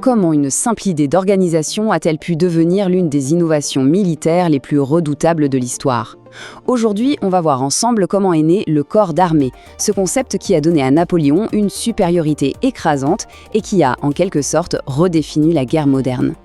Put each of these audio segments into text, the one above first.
Comment une simple idée d'organisation a-t-elle pu devenir l'une des innovations militaires les plus redoutables de l'histoire? Aujourd'hui, on va voir ensemble comment est né le corps d'armée, ce concept qui a donné à Napoléon une supériorité écrasante et qui a, en quelque sorte, redéfini la guerre moderne.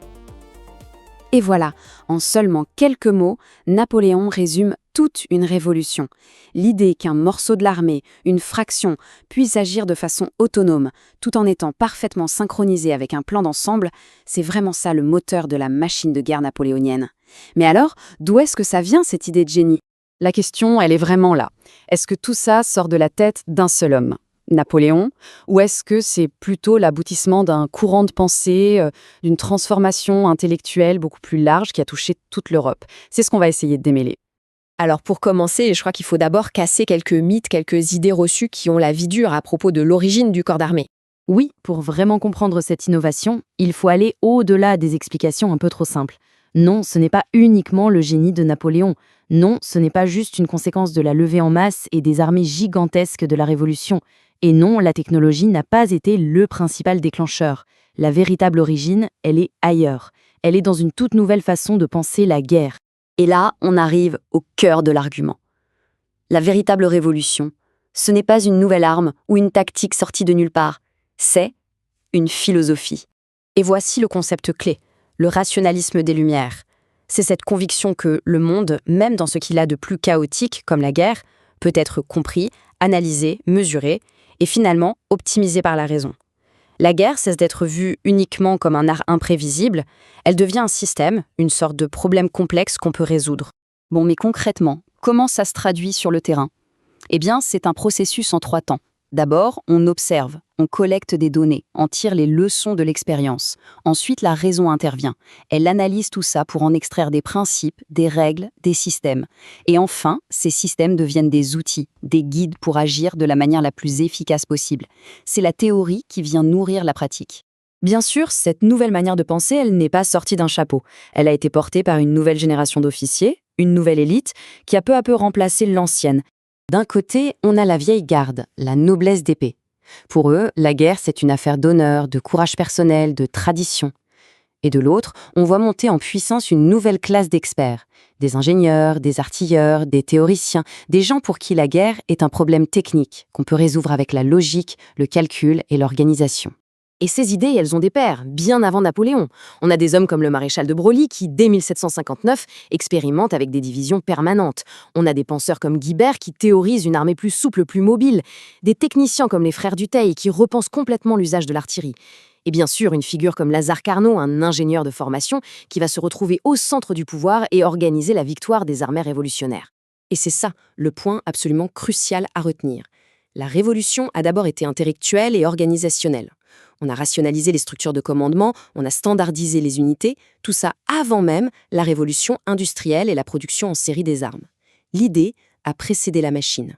Et voilà, en seulement quelques mots, Napoléon résume toute une révolution. L'idée qu'un morceau de l'armée, une fraction, puisse agir de façon autonome, tout en étant parfaitement synchronisé avec un plan d'ensemble, c'est vraiment ça le moteur de la machine de guerre napoléonienne. Mais alors, d'où est-ce que ça vient cette idée de génie? La question, elle est vraiment là. Est-ce que tout ça sort de la tête d'un seul homme, Napoléon, ou est-ce que c'est plutôt l'aboutissement d'un courant de pensée, d'une transformation intellectuelle beaucoup plus large qui a touché toute l'Europe? C'est ce qu'on va essayer de démêler. Alors pour commencer, je crois qu'il faut d'abord casser quelques mythes, quelques idées reçues qui ont la vie dure à propos de l'origine du corps d'armée. Oui, pour vraiment comprendre cette innovation, il faut aller au-delà des explications un peu trop simples. Non, ce n'est pas uniquement le génie de Napoléon. Non, ce n'est pas juste une conséquence de la levée en masse et des armées gigantesques de la Révolution. Et non, la technologie n'a pas été le principal déclencheur. La véritable origine, elle est ailleurs. Elle est dans une toute nouvelle façon de penser la guerre. Et là, on arrive au cœur de l'argument. La véritable révolution, ce n'est pas une nouvelle arme ou une tactique sortie de nulle part. C'est une philosophie. Et voici le concept clé, le rationalisme des Lumières. C'est cette conviction que le monde, même dans ce qu'il a de plus chaotique, comme la guerre, peut être compris, analysé, mesuré, et finalement optimisé par la raison. La guerre cesse d'être vue uniquement comme un art imprévisible, elle devient un système, une sorte de problème complexe qu'on peut résoudre. Bon, mais concrètement, comment ça se traduit sur le terrain? Eh bien, c'est un processus en 3 temps. D'abord, on observe, on collecte des données, en tire les leçons de l'expérience. Ensuite, la raison intervient. Elle analyse tout ça pour en extraire des principes, des règles, des systèmes. Et enfin, ces systèmes deviennent des outils, des guides pour agir de la manière la plus efficace possible. C'est la théorie qui vient nourrir la pratique. Bien sûr, cette nouvelle manière de penser, elle n'est pas sortie d'un chapeau. Elle a été portée par une nouvelle génération d'officiers, une nouvelle élite, qui a peu à peu remplacé l'ancienne. D'un côté, on a la vieille garde, la noblesse d'épée. Pour eux, la guerre, c'est une affaire d'honneur, de courage personnel, de tradition. Et de l'autre, on voit monter en puissance une nouvelle classe d'experts. Des ingénieurs, des artilleurs, des théoriciens, des gens pour qui la guerre est un problème technique qu'on peut résoudre avec la logique, le calcul et l'organisation. Et ces idées, elles ont des pairs, bien avant Napoléon. On a des hommes comme le maréchal de Broglie qui, dès 1759, expérimentent avec des divisions permanentes. On a des penseurs comme Guibert qui théorisent une armée plus souple, plus mobile. Des techniciens comme les frères Dutheil qui repensent complètement l'usage de l'artillerie. Et bien sûr, une figure comme Lazare Carnot, un ingénieur de formation, qui va se retrouver au centre du pouvoir et organiser la victoire des armées révolutionnaires. Et c'est ça, le point absolument crucial à retenir. La révolution a d'abord été intellectuelle et organisationnelle. On a rationalisé les structures de commandement, on a standardisé les unités, tout ça avant même la révolution industrielle et la production en série des armes. L'idée a précédé la machine.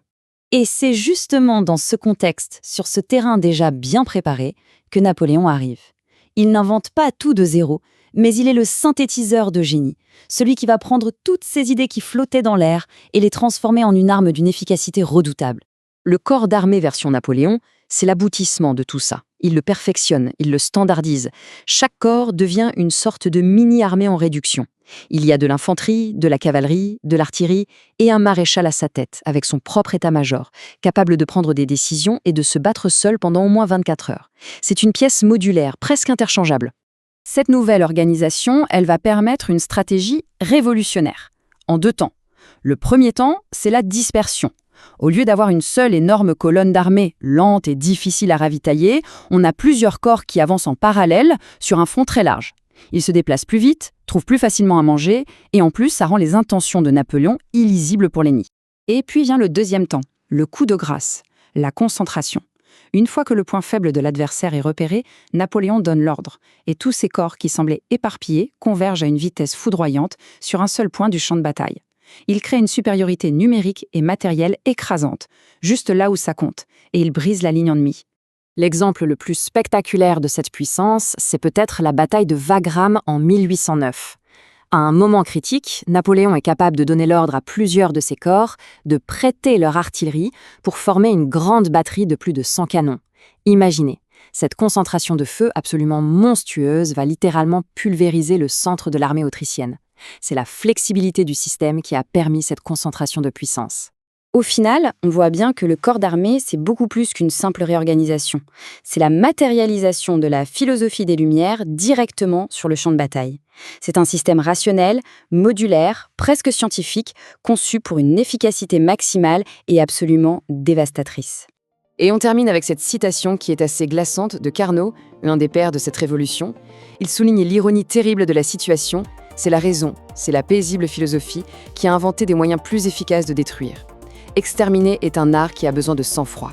Et c'est justement dans ce contexte, sur ce terrain déjà bien préparé, que Napoléon arrive. Il n'invente pas tout de zéro, mais il est le synthétiseur de génie, celui qui va prendre toutes ces idées qui flottaient dans l'air et les transformer en une arme d'une efficacité redoutable. Le corps d'armée version Napoléon, c'est l'aboutissement de tout ça. Il le perfectionne, il le standardise. Chaque corps devient une sorte de mini-armée en réduction. Il y a de l'infanterie, de la cavalerie, de l'artillerie et un maréchal à sa tête, avec son propre état-major, capable de prendre des décisions et de se battre seul pendant au moins 24 heures. C'est une pièce modulaire, presque interchangeable. Cette nouvelle organisation, elle va permettre une stratégie révolutionnaire, en 2 temps. Le premier temps, c'est la dispersion. Au lieu d'avoir une seule énorme colonne d'armée, lente et difficile à ravitailler, on a plusieurs corps qui avancent en parallèle sur un front très large. Ils se déplacent plus vite, trouvent plus facilement à manger, et en plus, ça rend les intentions de Napoléon illisibles pour l'ennemi. Et puis vient le deuxième temps, le coup de grâce, la concentration. Une fois que le point faible de l'adversaire est repéré, Napoléon donne l'ordre, et tous ces corps qui semblaient éparpillés convergent à une vitesse foudroyante sur un seul point du champ de bataille. Il crée une supériorité numérique et matérielle écrasante, juste là où ça compte, et il brise la ligne ennemie. L'exemple le plus spectaculaire de cette puissance, c'est peut-être la bataille de Wagram en 1809. À un moment critique, Napoléon est capable de donner l'ordre à plusieurs de ses corps de prêter leur artillerie pour former une grande batterie de plus de 100 canons. Imaginez, Cette concentration de feu absolument monstrueuse va littéralement pulvériser le centre de l'armée autrichienne. C'est la flexibilité du système qui a permis cette concentration de puissance. Au final, on voit bien que le corps d'armée, c'est beaucoup plus qu'une simple réorganisation. C'est la matérialisation de la philosophie des Lumières directement sur le champ de bataille. C'est un système rationnel, modulaire, presque scientifique, conçu pour une efficacité maximale et absolument dévastatrice. Et on termine avec cette citation qui est assez glaçante de Carnot, l'un des pères de cette révolution. Il souligne l'ironie terrible de la situation. C'est la raison, c'est la paisible philosophie qui a inventé des moyens plus efficaces de détruire. Exterminer est un art qui a besoin de sang-froid.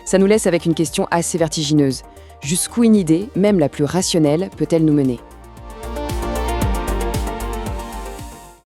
Ça nous laisse avec une question assez vertigineuse. Jusqu'où une idée, même la plus rationnelle, peut-elle nous mener ?